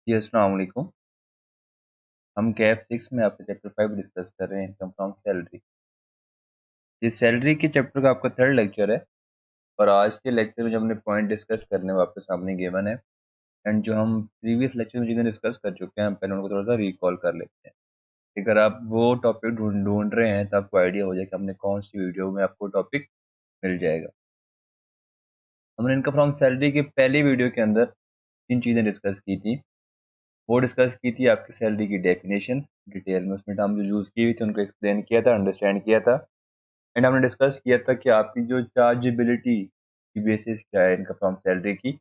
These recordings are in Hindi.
जी अस्सलाम वालेकुम। हम कैफ 6 में आपके चैप्टर 5 डिस्कस कर रहे हैं, इनकम फ्रॉम सैलरी। ये सैलरी के चैप्टर का आपका थर्ड लेक्चर है और आज के लेक्चर में जो हमने पॉइंट डिस्कस करने वो आपके सामने गिवन है। एंड जो हम प्रीवियस लेक्चर में जिन्हें डिस्कस कर चुके हैं, हम पहले उनको थोड़ा सा रिकॉल कर लेते हैं। अगर आप वो टॉपिक ढूंढ रहे हैं तो आपको आइडिया हो जाए कि हमने कौन सी वीडियो में आपको टॉपिक मिल जाएगा। हमने इनकम फ्रॉम सैलरी की पहली वीडियो के अंदर तीन चीज़ें डिस्कस की थी। वो डिस्कस की थी आपकी सैलरी की डेफिनेशन डिटेल में, उसमें टर्म जो यूज़ की हुई थी उनको एक्सप्लेन किया था, अंडरस्टैंड किया था। एंड हमने डिस्कस किया था कि आपकी जो चार्जेबिलिटी की बेसिस क्या है इनकम फ्रॉम सैलरी की,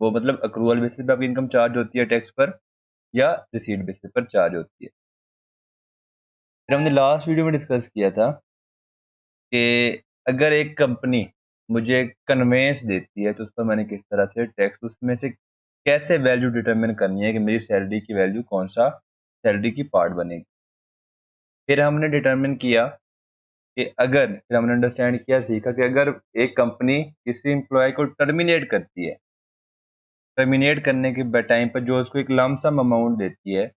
वो मतलब अक्रूवल बेसिस पे आपकी इनकम चार्ज होती है टैक्स पर या रिसीट बेसिस पर चार्ज होती है। फिर हमने लास्ट वीडियो में डिस्कस किया था कि अगर एक कंपनी मुझे कन्वेंस देती है तो उस पर मैंने किस तरह से टैक्स, उसमें से कैसे वैल्यू डिटरमिन करनी है कि मेरी सैलरी की वैल्यू कौन सा सैलरी की पार्ट बनेगी। फिर हमने डिटरमिन किया कि अगर, फिर हमने अंडरस्टैंड किया, सीखा कि अगर एक कंपनी किसी एम्प्लॉय को टर्मिनेट करती है, टर्मिनेट करने के टाइम पर जो उसको एक लमसम अमाउंट देती है,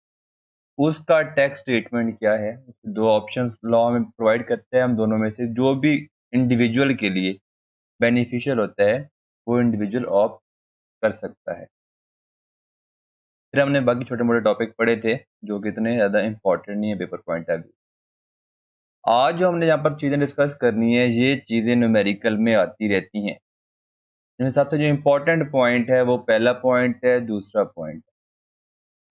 उसका टैक्स ट्रीटमेंट क्या है। उसके दो ऑप्शंस लॉ में प्रोवाइड करते हैं, हम दोनों में से जो भी इंडिविजुअल के लिए बेनिफिशियल होता है वो इंडिविजुअल ऑप्ट कर सकता है। फिर हमने बाकी छोटे मोटे टॉपिक पढ़े थे जो कि इतने ज़्यादा इंपॉर्टेंट नहीं है पेपर पॉइंट ऑफ व्यू। आज जो हमने यहाँ पर चीज़ें डिस्कस करनी है, ये चीज़ें न्यूमेरिकल में आती रहती हैं। मेरे हिसाब से जो इम्पोर्टेंट पॉइंट है वो पहला पॉइंट है, दूसरा पॉइंट।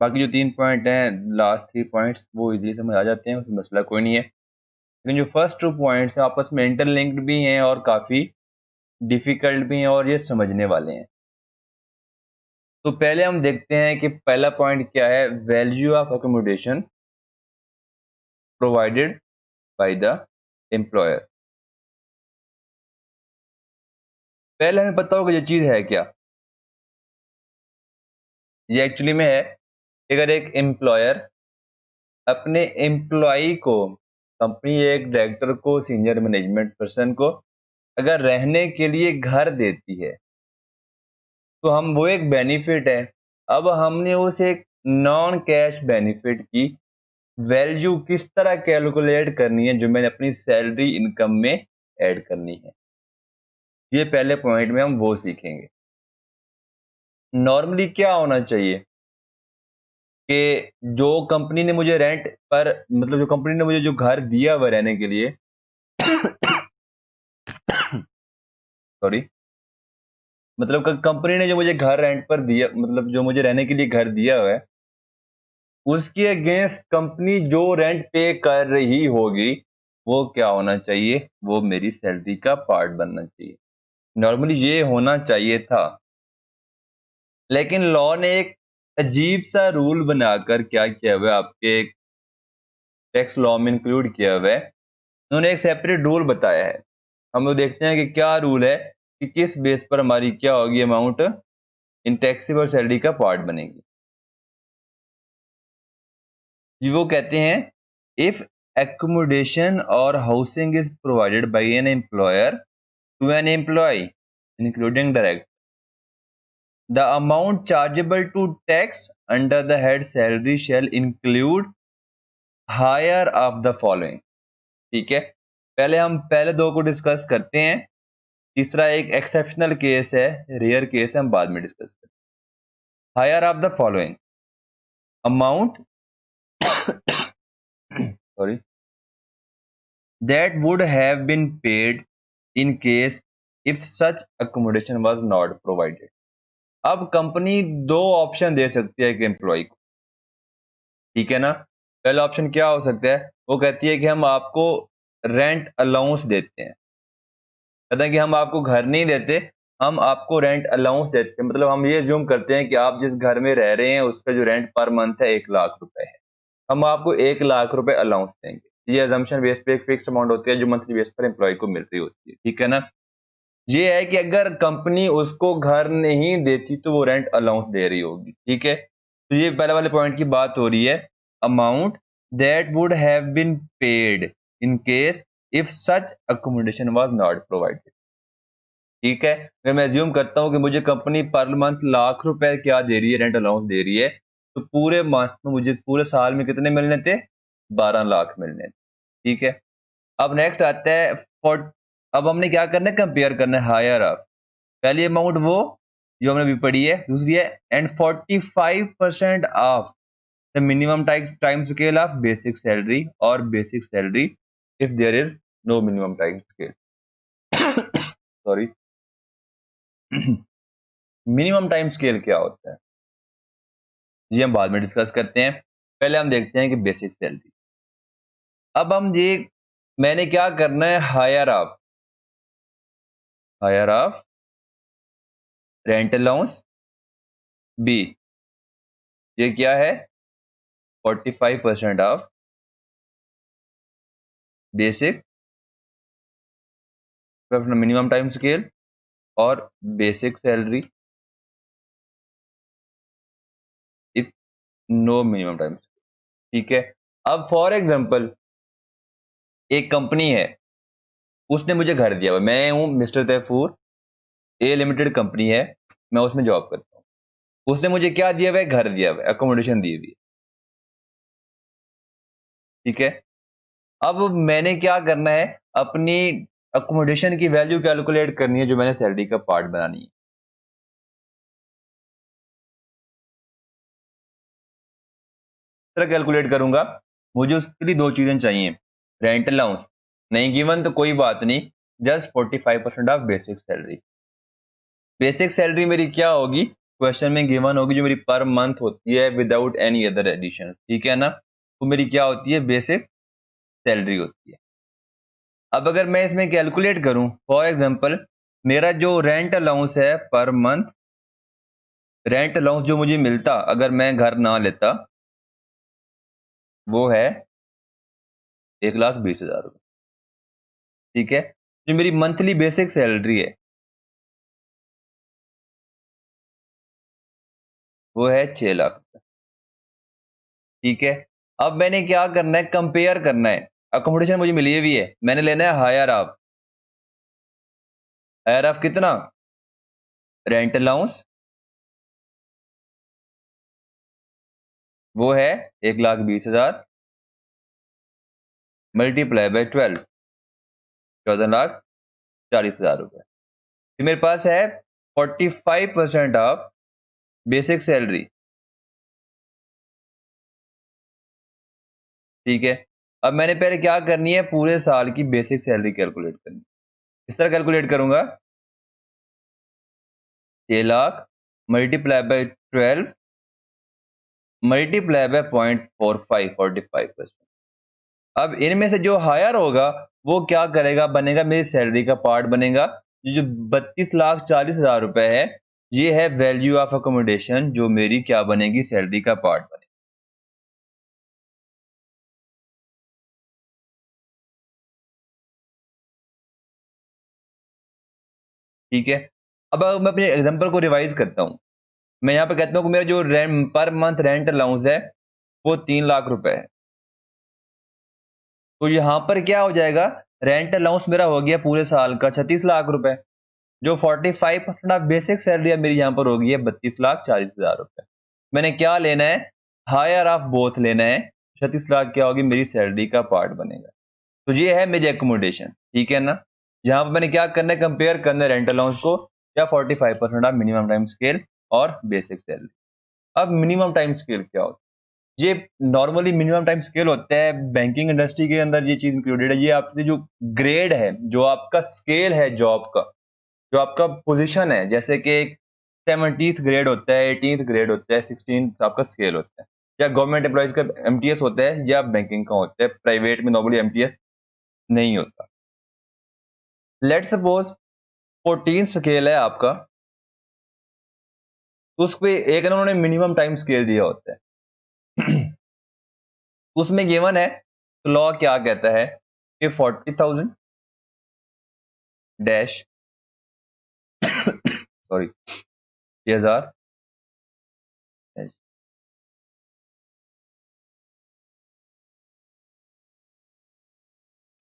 बाकी जो 3 पॉइंट हैं, लास्ट 3 पॉइंट्स, वो इजीली समझ आ जाते हैं, उसमें मसला कोई नहीं है। लेकिन जो फर्स्ट 2 पॉइंट्स हैं आपस में इंटरलिंक्ड भी हैं और काफ़ी डिफिकल्ट भी हैं और ये समझने वाले हैं। तो पहले हम देखते हैं कि पहला पॉइंट क्या है, value of accommodation provided by the employer. पहले हमें पता होगा ये चीज़ है क्या। ये एक्चुअली में है, अगर एक एम्प्लॉयर अपने एम्प्लॉई को, कंपनी एक डायरेक्टर को, सीनियर मैनेजमेंट पर्सन को अगर रहने के लिए घर देती है तो हम, वो एक बेनिफिट है। अब हमने उस एक नॉन कैश बेनिफिट की वैल्यू किस तरह कैलकुलेट करनी है जो मैंने अपनी सैलरी इनकम में ऐड करनी है, ये पहले पॉइंट में हम वो सीखेंगे। नॉर्मली क्या होना चाहिए कि जो कंपनी ने मुझे रेंट पर, मतलब जो कंपनी ने मुझे जो घर दिया हुआ रहने के लिए सॉरी, मतलब कंपनी ने जो मुझे घर रेंट पर दिया, मतलब जो मुझे रहने के लिए घर दिया हुआ है, उसके अगेंस्ट कंपनी जो रेंट पे कर रही होगी वो क्या होना चाहिए, वो मेरी सैलरी का पार्ट बनना चाहिए। नॉर्मली ये होना चाहिए था, लेकिन लॉ ने एक अजीब सा रूल बनाकर क्या किया हुआ है, आपके टैक्स लॉ में इंक्लूड किया हुआ है। उन्होंने एक सेपरेट रूल बताया है। हम लोग देखते हैं कि क्या रूल है, कि किस बेस पर हमारी क्या होगी अमाउंट इन टैक्सेबल सैलरी का पार्ट बनेगी। जी, वो कहते हैं, इफ accommodation और housing is provided by an employer to an employee including direct, the amount chargeable to tax under the head salary shall include higher of the following। ठीक है, पहले हम पहले दो को डिस्कस करते हैं, तीसरा एक एक्सेप्शनल केस है, रेयर केस है, हम बाद में डिस्कस करते हैं। Higher of the following amount sorry that would have been paid in case if such accommodation was not provided। अब कंपनी दो ऑप्शन दे सकती है एक एम्प्लॉय को, ठीक है ना। पहला ऑप्शन क्या हो सकता है, वो कहती है कि हम आपको रेंट अलाउंस देते हैं, कहते हैं कि हम आपको घर नहीं देते, हम आपको रेंट अलाउंस देते हैं। मतलब हम ये ज्यूम करते हैं कि आप जिस घर में रह रहे हैं उसका जो रेंट पर मंथ है 1,00,000 रुपए है, हम आपको 1,00,000 रुपए अलाउंस देंगे। ये अजम्पशन बेस पे एक फिक्स अमाउंट होती है जो मंथली बेस पर एम्प्लॉय को मिल रही होती है, ठीक है ना। ये है कि अगर कंपनी उसको घर नहीं देती तो वो रेंट अलाउंस दे रही होगी, ठीक है। तो ये पहले वाले पॉइंट की बात हो रही है, amount that would have been paid in case if such accommodation was not provided. ठीक है, अगर मैं अज्यूम करता हूं कि मुझे कंपनी पर मंथ 1,00,000 रुपए क्या दे रही है, रेंट अलाउंस दे रही है, तो पूरे मंथ में मुझे पूरे साल में कितने मिलने थे? 12 लाख मिलने थे। ठीक है, अब नेक्स्ट आता है अब हमने क्या करना है? कंपेयर करना है हायर ऑफ। पहली अमाउंट वो जो हमने अभी पढ़ी है, दूसरी है and 45% of the minimum time scale of basic salary और basic salary if there is no minimum time scale. Sorry. Minimum time scale क्या होता है जी, हम बाद में डिस्कस करते हैं। पहले हम देखते हैं कि बेसिक सैलरी। अब हम ये मैंने क्या करना है? Higher of rent allowance B, ये क्या है? 45% of basic minimum time scale और basic salary if no minimum time scale. ठीक है, अब फॉर एग्जांपल एक कंपनी है, उसने मुझे घर दिया हुआ, मैं हूं मिस्टर तैफूर, ए लिमिटेड कंपनी है, मैं उसमें जॉब करता हूं। उसने मुझे क्या दिया हुआ है? घर दिया हुआ है, अकोमोडेशन दी हुई है। ठीक है, अब मैंने क्या करना है? अपनी अकोमोडेशन की वैल्यू कैलकुलेट करनी है जो मैंने सैलरी का पार्ट बनानी है। तरह कैलकुलेट करूंगा, मुझे उसके लिए दो चीजें चाहिए। रेंट अलाउंस नहीं गिवन तो कोई बात नहीं, just 45% of basic salary. Basic salary मेरी क्या होगी? क्वेश्चन में गिवन होगी, जो मेरी पर मंथ होती है विदाउट एनी अदर एडिशन। ठीक है ना, तो मेरी क्या होती है? बेसिक सैलरी होती है। अब अगर मैं इसमें कैलकुलेट करूं, फॉर एग्जांपल मेरा जो रेंट अलाउंस है पर मंथ, रेंट अलाउंस जो मुझे मिलता अगर मैं घर ना लेता, वो है 1,20,000 रुपये। ठीक है, जो मेरी मंथली बेसिक सैलरी है वो है 6 लाख। ठीक है, अब मैंने क्या करना है? कंपेयर करना है। अकोमोडेशन मुझे मिली हुई है, मैंने लेना है हायर ऑफ। हायर ऑफ कितना? रेंट अलाउंस वो है 1,20,000 मल्टीप्लाई बाय 12, 14,40,000 रुपए। फिर मेरे पास है 45% ऑफ बेसिक सैलरी। ठीक है, अब मैंने पहले क्या करनी है? पूरे साल की बेसिक सैलरी कैलकुलेट करनी है। इस तरह कैलकुलेट करूंगा, 6 lakh multiply by 12 multiply by 0.45, 45%। अब इनमें से जो हायर होगा वो क्या करेगा? बनेगा मेरी सैलरी का पार्ट बनेगा। ये जो 32,40,000 रुपए है, ये है वैल्यू ऑफ अकोमोडेशन, जो मेरी क्या बनेगी? सैलरी का पार्ट बनेगी। ठीक है, अब मैं अपने एग्जांपल को रिवाइज करता हूं। मैं यहां पे कहता हूं कि मेरा जो rent per month rent allowance है वो 3 लाख रुपए है। तो यहां पर क्या हो जाएगा? रेंट अलाउंस मेरा हो गया पूरे साल का 36 लाख रुपए। जो 45% ऑफ बेसिक सैलरी है मेरी यहां पर होगी है 32,40,000 रुपए। मैंने क्या लेना है? हायर ऑफ बोथ लेना है। 36 लाख क्या होगी? मेरी सैलरी का पार्ट बनेगा। तो ये है मेरी एकोमोडेशन। ठीक है ना, यहाँ पर मैंने क्या करना है? कंपेयर करना है रेंट अलाउंस को या 45% ऑफ मिनिमम टाइम स्केल और बेसिक सैलरी। अब मिनिमम टाइम स्केल क्या होता है? ये नॉर्मली मिनिमम टाइम स्केल होता है बैंकिंग इंडस्ट्री के अंदर, ये चीज इंक्लूडेड है। ये आपके जो ग्रेड है, जो आपका स्केल है जॉब का, जो आपका पोजीशन है, जैसे कि 70th ग्रेड होता है, 18th ग्रेड होता है, 16th आपका स्केल होता है, या गवर्नमेंट एम्प्लॉइज का एमटीएस होता है, या बैंकिंग का होता है। प्राइवेट में नॉर्मली एमटीएस नहीं होता। लेट सपोज 14 स्केल है आपका, तो उस पे एक उन्होंने मिनिमम टाइम स्केल दिया होता है। उसमें गिवन है, तो लॉ क्या कहता है कि 40,000 डैश सॉरी 6,000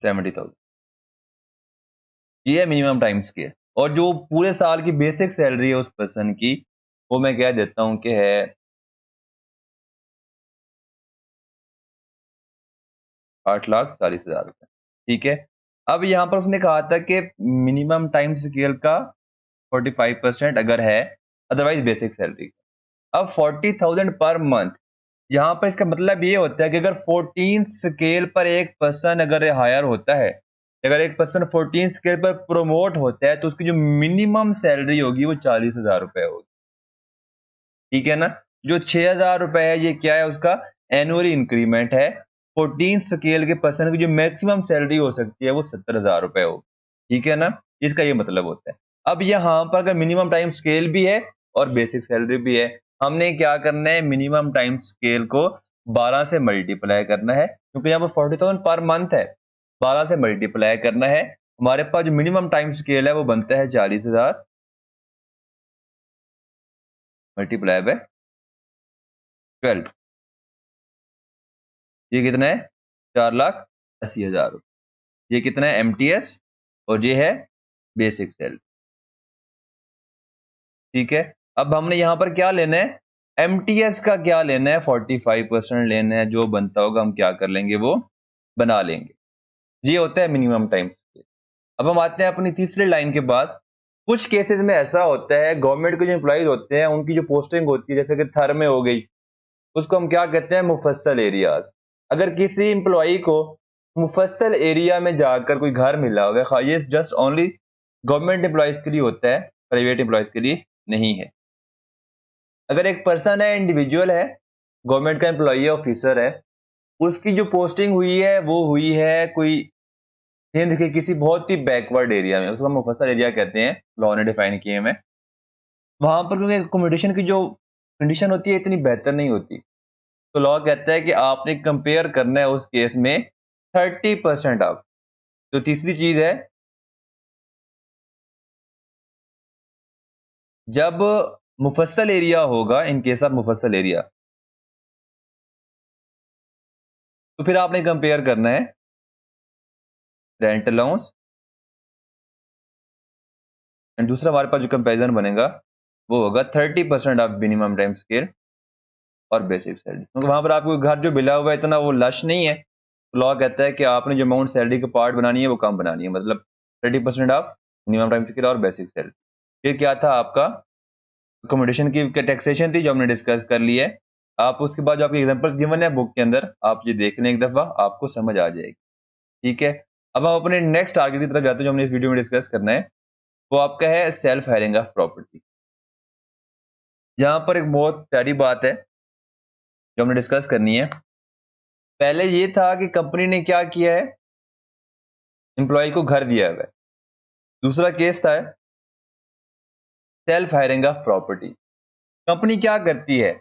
70,000, ये है मिनिमम टाइम स्केल। और जो पूरे साल की बेसिक सैलरी है उस पर्सन की, वो मैं कह देता हूं कि है 8,40,000 रुपए। ठीक है, अब यहाँ पर उसने कहा था कि मिनिमम टाइम स्केल का 45% अगर है, अदरवाइज बेसिक सैलरी। अब 40,000 पर मंथ, यहाँ पर इसका मतलब ये होता है कि अगर 14 स्केल पर एक पर्सन अगर हायर होता है, अगर एक पर्सन 14 स्केल पर प्रोमोट होता है, तो उसकी जो मिनिमम सैलरी होगी वो 40,000 रुपए होगी। ठीक है ना, जो 6,000 रुपए है ये क्या है, उसका एनुअल इंक्रीमेंट है। 14 स्केल के पर्सन की जो मैक्सिमम सैलरी हो सकती है वो 70,000 रुपए हो। ठीक है ना, इसका ये मतलब होता है। अब यहाँ पर अगर मिनिमम टाइम स्केल भी है और बेसिक सैलरी भी है, हमने क्या करना है, मिनिमम टाइम स्केल को 12 से मल्टीप्लाई करना है, क्योंकि यहाँ पर 40,000 पर मंथ है, 12 से मल्टीप्लाई करना है। हमारे पास जो मिनिमम टाइम स्केल है वो बनता है 40,000 मल्टीप्लाई बाय 12। ये कितना है, 4,80,000। ये कितना है, एमटीएस, और ये है बेसिक सैलरी। ठीक है, अब हमने यहां पर क्या लेना है, एमटीएस का क्या लेना है, 45% लेना है, जो बनता होगा हम क्या कर लेंगे, वो बना लेंगे। ये होता है मिनिमम टाइम स्केल। अब हम आते हैं अपनी तीसरी लाइन के पास। कुछ केसेस में ऐसा होता है, गवर्नमेंट के जो एम्प्लॉइज होते हैं उनकी जो पोस्टिंग होती है, जैसे कि थर में हो गई, उसको हम क्या कहते हैं, मुफस्सल एरियाज। अगर किसी एम्प्लॉई को मुफस्सल एरिया में जाकर कोई घर मिला हुआ है, ये जस्ट ओनली गवर्नमेंट एम्प्लॉइज के लिए होता है, प्राइवेट एम्प्लॉइज के लिए नहीं है। अगर एक पर्सन है, इंडिविजुअल है, गवर्नमेंट का एम्प्लॉई है, ऑफिसर है, उसकी जो पोस्टिंग हुई है वो हुई है कोई हिंद के किसी बहुत ही बैकवर्ड एरिया में, उसको हम मुफस्सल एरिया कहते हैं, लॉ ने डिफाइन किए में। वहां पर क्योंकि अकोमोडेशन की जो कंडीशन होती है इतनी बेहतर नहीं होती, तो लॉ कहता है कि आपने कंपेयर करना है उस केस में 30% ऑफ। तो तीसरी चीज है, जब मुफस्सल एरिया होगा, इन केस ऑफ मुफस्सल एरिया, तो फिर आपने कंपेयर करना है रेंट अलाउंस, एंड दूसरा हमारे पास जो कंपेरिजन बनेगा वो होगा 30% ऑफ मिनिमम टाइम स्केल और बेसिक सैलरी, क्योंकि वहां पर आपको घर जो मिला हुआ है इतना वो लश नहीं है, तो लॉ कहता है कि आपने जो अमाउंट सैलरी के पार्ट बनानी है वो कम बनानी है, मतलब 30% ऑफ मिनिमम टाइम स्केल और बेसिक सैलरी। ये क्या था आपका, अकोमोडेशन की टैक्सेशन थी, जो हमने डिस्कस कर ली है। आप उसके बाद जो आपकी एग्जांपल्स गिवन है बुक के अंदर, आप ये देख लें एक दफा, आपको समझ आ जाएगी। ठीक है, अब हम अपने नेक्स्ट टारगेट की तरफ जाते हैं जो हमने इस वीडियो में डिस्कस करना है, वो आपका है सेल्फ हायरिंग ऑफ प्रॉपर्टी। जहां पर एक बहुत प्यारी बात है जो हमने डिस्कस करनी है। पहले ये था कि कंपनी ने क्या किया है, एम्प्लॉय को घर दिया हुआ है। दूसरा केस था self hiring of property. Company क्या करती है,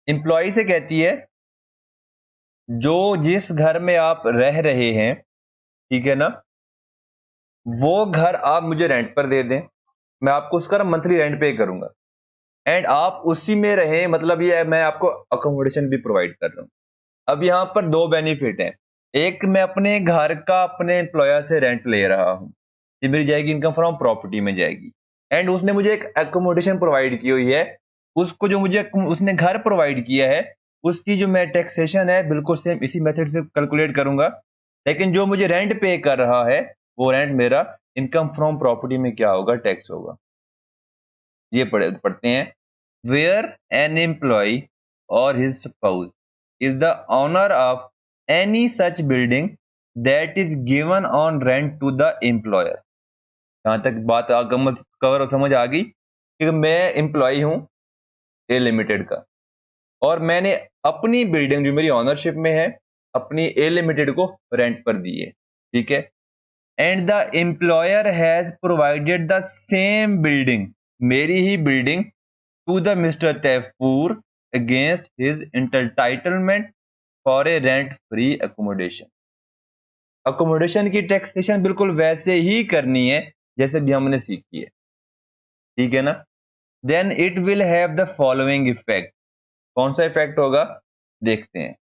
एम्प्लॉय से कहती है जो जिस घर में आप रह रहे हैं, ठीक है ना, वो घर आप मुझे रेंट पर दे दें, मैं आपको उसका मंथली रेंट पे करूंगा, एंड आप उसी में रहें, मतलब ये है मैं आपको अकोमोडेशन भी प्रोवाइड कर रहा हूं। अब यहां पर दो बेनिफिट हैं, एक मैं अपने घर का अपने एम्प्लॉयर से रेंट ले रहा हूं, ये मेरी जाएगी इनकम फ्रॉम प्रॉपर्टी में जाएगी, एंड उसने मुझे एक अकोमोडेशन प्रोवाइड की हुई है, उसको जो मुझे उसने घर प्रोवाइड किया है उसकी जो मैं टैक्सेशन है बिल्कुल सेम इसी मेथड से कैलकुलेट करूंगा, लेकिन जो मुझे रेंट पे कर रहा है वो रेंट मेरा इनकम फ्रॉम प्रॉपर्टी में क्या होगा, टैक्स होगा। ये पढ़ते हैं, वेयर एन एम्प्लॉय और his spouse is the owner of any such building that is given on rent to the employer. यहां तक बात कवर समझ आ गई कि मैं एम्प्लॉय हूं ए लिमिटेड का, और मैंने अपनी बिल्डिंग जो मेरी ऑनरशिप में है अपनी ए लिमिटेड को रेंट पर दी है। ठीक है, and the employer has provided the same building, मेरी ही building, to the mister Taifur against his entitlement for a rent free accommodation. Accommodation की टैक्सेशन बिल्कुल वैसे ही करनी है जैसे भी हमने सीखी है। ठीक है ना, then it will have the following effect. कौन सा इफेक्ट होगा, देखते हैं।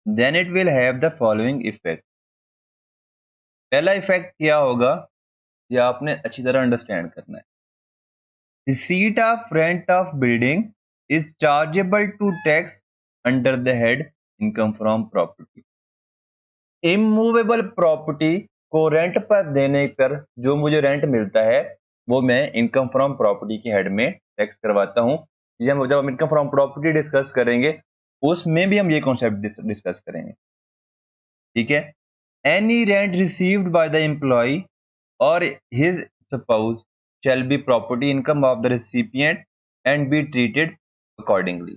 Then it will have the following effect. पहला इफेक्ट क्या होगा, ये आपने अच्छी तरह अंडरस्टैंड करना है। Receipt of rent of building is chargeable to tax under the head income from property. Immovable property को रेंट पर देने पर जो मुझे रेंट मिलता है वो मैं इनकम फ्रॉम प्रॉपर्टी के हेड में टैक्स करवाता हूं। जब हम इनकम फ्रॉम प्रॉपर्टी डिस्कस करेंगे उसमें भी हम ये कॉन्सेप्ट डिस्कस करेंगे। ठीक है। Any rent received by the employee और his spouse shall be property income of the recipient and be treated accordingly।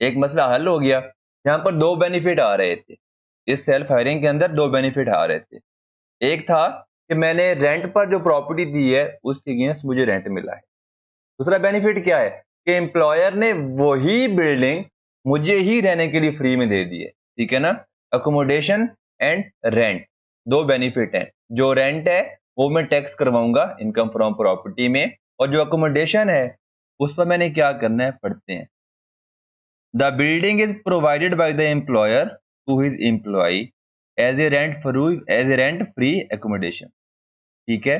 एक मसला हल हो गया। यहाँ पर दो बेनिफिट आ रहे थे, इस सेल्फ हायरिंग के अंदर दो बेनिफिट आ रहे थे। एक था कि मैंने रेंट पर जो प्रॉपर्टी दी है उसके अगेंस्ट मुझे रेंट मिला है। दूसरा बेनिफिट क्या है कि एम्प्लॉयर ने वही बिल्डिंग मुझे ही रहने के लिए फ्री में दे दी है। ठीक है ना। अकोमोडेशन एंड रेंट दो बेनिफिट हैं। जो रेंट है वो मैं टैक्स करवाऊंगा इनकम फ्रॉम प्रॉपर्टी में, और जो अकोमोडेशन है उस पर मैंने क्या करना है पढ़ते हैं। The building is provided by the employer to his employee as a rent free accommodation. ठीक है।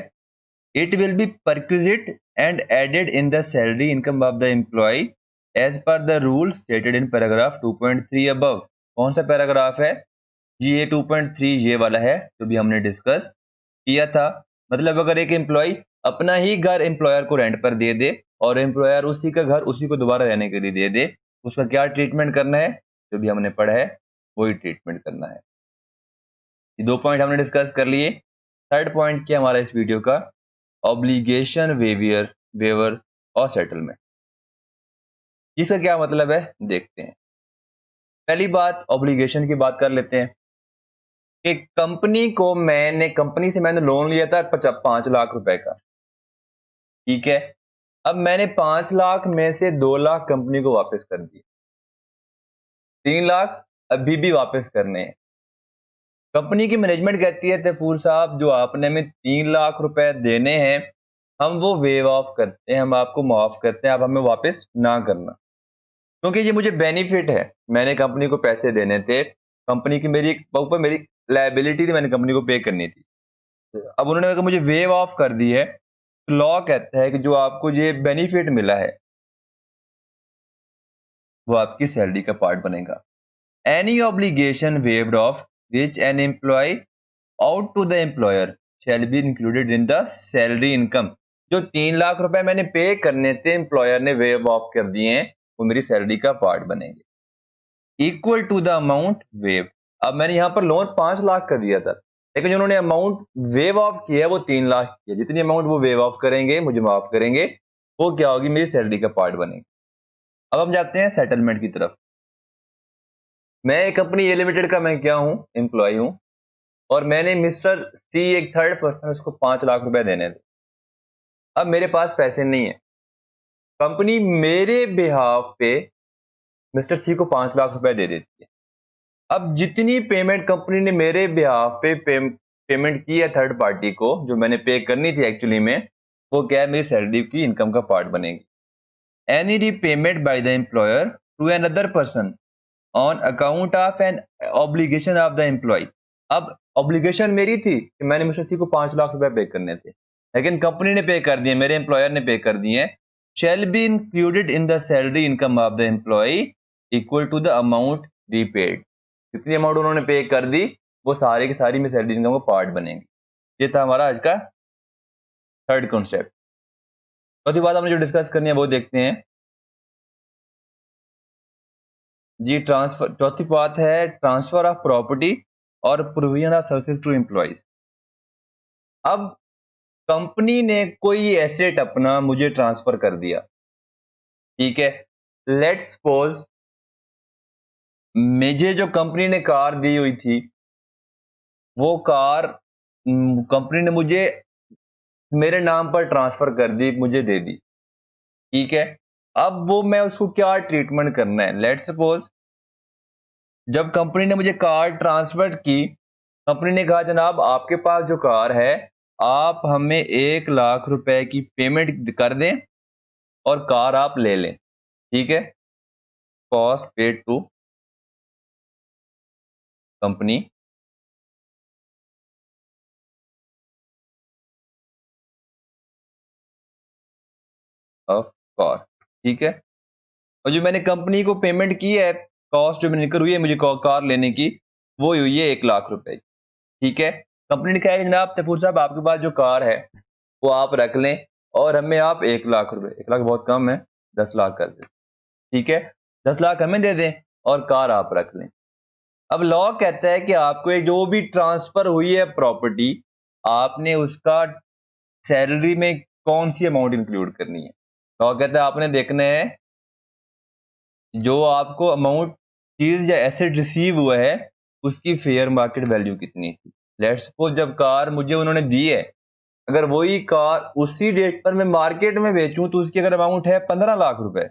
It will be perquisite and added in the salary income of the employee as per the rule stated in paragraph 2.3 above। कौन सा पैराग्राफ है जी? ये 2.3 ये वाला है जो भी हमने डिस्कस किया था। मतलब अगर एक एम्प्लॉय अपना ही घर एम्प्लॉयर को रेंट पर दे दे और एम्प्लॉयर उसी का घर उसी को दोबारा रहने के लिए दे दे, उसका क्या ट्रीटमेंट करना है? जो भी हमने पढ़ा है वही ट्रीटमेंट करना है। ये दो पॉइंट हमने डिस्कस कर लिए। थर्ड पॉइंट क्या हमारा इस वीडियो का? ऑब्लिगेशन वेवर और सेटलमेंट। इसका क्या मतलब है देखते हैं। पहली बात ऑब्लिगेशन की बात कर लेते हैं कि कंपनी से मैंने लोन लिया था 5 लाख रुपए का। ठीक है। अब मैंने 5 लाख में से 2 लाख कंपनी को वापस कर दिए, 3 लाख अभी भी वापस करने हैं। कंपनी की मैनेजमेंट कहती है तैफूर साहब जो आपने हमें 3 लाख रुपए देने हैं हम वो वेव ऑफ करते हैं, हम आपको माफ करते हैं, आप हमें वापस ना करना, क्योंकि ये मुझे बेनिफिट है। मैंने कंपनी को पैसे देने थे, कंपनी की मेरी ऊपर मेरी लायबिलिटी थी, मैंने कंपनी को पे करनी थी। अब उन्होंने अगर मुझे वेव ऑफ कर दी है तो लॉ कहता है कि जो आपको ये बेनिफिट मिला है वो आपकी सैलरी का पार्ट बनेगा। Any obligation waived off which an employee out to the employer shall be included in the salary income. जो 3 लाख रुपए मैंने पे करने थे एम्प्लॉयर ने वेव ऑफ कर दिए हैं, वो मेरी सैलरी का पार्ट बनेंगे। Equal to the amount waived. अब मैंने यहां पर लोन 5 लाख का दिया था, लेकिन जो उन्होंने अमाउंट वेव ऑफ किया है वो 3 लाख की है। जितनी अमाउंट वो वेव ऑफ करेंगे मुझे माफ करेंगे वो क्या होगी? मेरी सैलरी का पार्ट बनेगी। अब हम जाते हैं सेटलमेंट की तरफ। मैं एक कंपनी ए लिमिटेड का मैं क्या हूं? एम्प्लॉय हूं, और मैंने मिस्टर सी एक थर्ड पर्सन उसको 5 लाख रुपए देने थे। अब मेरे पास पैसे नहीं है, कंपनी मेरे बिहाफ पे मिस्टर सी को 5 लाख रुपए दे देती है। अब जितनी पेमेंट कंपनी ने मेरे बिहाफ पे पेमेंट की है थर्ड पार्टी को, जो मैंने पे करनी थी एक्चुअली में, वो क्या है? मेरी सैलरी की इनकम का पार्ट बनेगी। Any repayment by the employer to another person on account of an obligation of the employee. अब ऑब्लिगेशन मेरी थी कि मैंने मिस्टर सी को 5 लाख रुपए पे करने थे, लेकिन कंपनी ने पे कर दिए, मेरे एम्प्लॉयर ने पे कर दिए। Shall be included in the salary income of the employee equal to the amount repaid. जितनी अमाउंट उन्होंने पे कर दी वो सारी की सारी मेरी सैलरी इनकम का पार्ट बनेंगे। ये था हमारा आज का थर्ड कॉन्सेप्ट। चौथी बात हमने जो डिस्कस करनी है वो देखते हैं जी। ट्रांसफर, चौथी बात है ट्रांसफर ऑफ प्रॉपर्टी और provision of services to employees. अब कंपनी ने कोई एसेट अपना मुझे ट्रांसफर कर दिया। ठीक है। लेट्स सपोज मुझे जो कंपनी ने कार दी हुई थी वो कार कंपनी ने मुझे मेरे नाम पर ट्रांसफर कर दी, मुझे दे दी। ठीक है। अब वो मैं उसको क्या ट्रीटमेंट करना है? लेट्स सपोज जब कंपनी ने मुझे कार ट्रांसफर की, कंपनी ने कहा जनाब आपके पास जो कार है आप हमें 1 लाख रुपए की पेमेंट कर दें और कार आप ले लें। ठीक है। Cost paid to company of car. ठीक है। और जो मैंने कंपनी को पेमेंट की है कॉस्ट जो मैंने इनकर हुई है मुझे कार लेने की, वो हुई है 1 लाख रुपए। ठीक है, कंपनी ने कहा कि जनाब तैफूर साहब आपके पास जो कार है वो आप रख लें और हमें आप 1 लाख रुपए, 1 लाख बहुत कम है, 10 लाख कर दें। ठीक है, 10 लाख हमें दे दें और कार आप रख लें। अब लॉ कहता है कि आपको जो भी ट्रांसफर हुई है प्रॉपर्टी, आपने उसका सैलरी में कौन सी अमाउंट इंक्लूड करनी है। लॉ कहता है आपने देखना है जो आपको अमाउंट चीज या एसेट रिसीव हुआ है उसकी फेयर मार्केट वैल्यू कितनी थी। लेट्स सपोज जब कार मुझे उन्होंने दी है, अगर वही कार उसी डेट पर मैं मार्केट में बेचूं तो उसकी अगर अमाउंट है 15 लाख रुपए,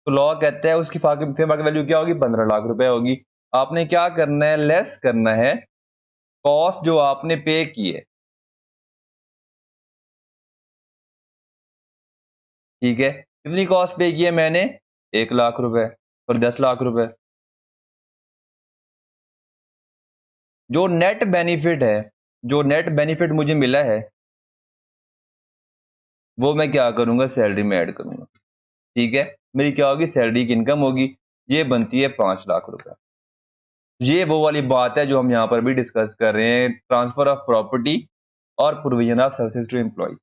तो लॉ कहता है उसकी फेयर मार्केट वैल्यू क्या होगी, 15 लाख रुपए होगी। आपने क्या करना है, लेस करना है कॉस्ट जो आपने पे की है। ठीक है, कितनी कॉस्ट पे की है मैंने, 1 लाख रुपए और 10 लाख रुपए। जो नेट बेनिफिट है, जो नेट बेनिफिट मुझे मिला है वो मैं क्या करूंगा, सैलरी में ऐड करूंगा। ठीक है, मेरी क्या होगी, सैलरी की इनकम होगी, ये बनती है 5 लाख रुपए। ये वो वाली बात है जो हम यहाँ पर भी डिस्कस कर रहे हैं, ट्रांसफर ऑफ प्रॉपर्टी और provision of services to employee.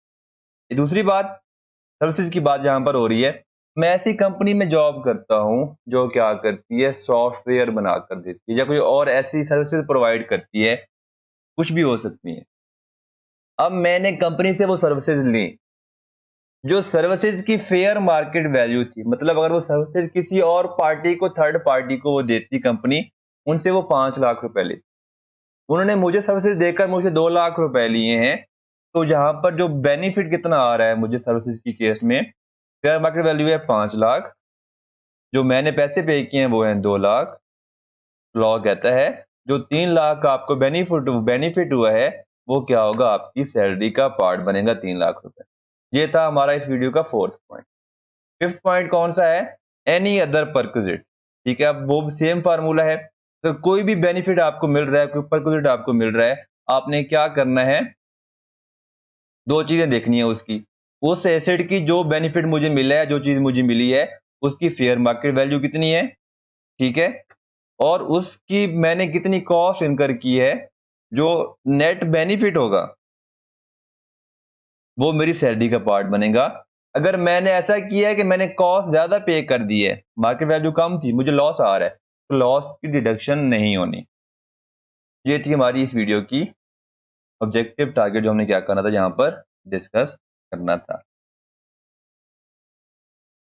दूसरी बात, सर्विसेज की बात जहां पर हो रही है, मैं ऐसी कंपनी में जॉब करता हूं जो क्या करती है, सॉफ्टवेयर बनाकर देती है या कोई और ऐसी सर्विसेज प्रोवाइड करती है, कुछ भी हो सकती है। अब मैंने कंपनी से वो सर्विसेज ली, जो सर्विसेज की फेयर मार्केट वैल्यू थी, मतलब अगर वो सर्विसेज किसी और पार्टी को, थर्ड पार्टी को वो देती कंपनी, उनसे वो 5 लाख रुपए लेती, उन्होंने मुझे सर्विसेज देकर मुझे 2 लाख रुपए लिए हैं। तो जहां पर जो बेनिफिट कितना आ रहा है मुझे सर्विसेज की केस में, फेयर मार्केट वैल्यू है 5 लाख, जो मैंने पैसे पे किए हैं वो है 2 लाख। लॉ कहता है जो 3 लाख का आपको बेनिफिट हुआ है वो क्या होगा, आपकी सैलरी का पार्ट बनेगा 3 लाख रुपए। ये था हमारा इस वीडियो का 4th पॉइंट। 5th पॉइंट कौन सा है, एनी अदर परक्विजिट। ठीक है, अब वो सेम फार्मूला है, तो कोई भी बेनिफिट आपको मिल रहा है, कोई परक्विजिट आपको मिल रहा है, आपने क्या करना है, दो चीजें देखनी है उसकी, उस एसेट की जो बेनिफिट मुझे मिला है, जो चीज मुझे मिली है उसकी फेयर मार्केट वैल्यू कितनी है। ठीक है, और उसकी मैंने कितनी कॉस्ट इनकर की है, जो नेट बेनिफिट होगा वो मेरी सैलरी का पार्ट बनेगा। अगर मैंने ऐसा किया है कि मैंने कॉस्ट ज्यादा पे कर दी है, मार्केट वैल्यू कम थी, मुझे लॉस आ रहा है, तो लॉस की डिडक्शन नहीं होनी। ये थी हमारी इस वीडियो की ऑब्जेक्टिव टारगेट जो हमने क्या करना था, यहाँ पर डिस्कस करना था।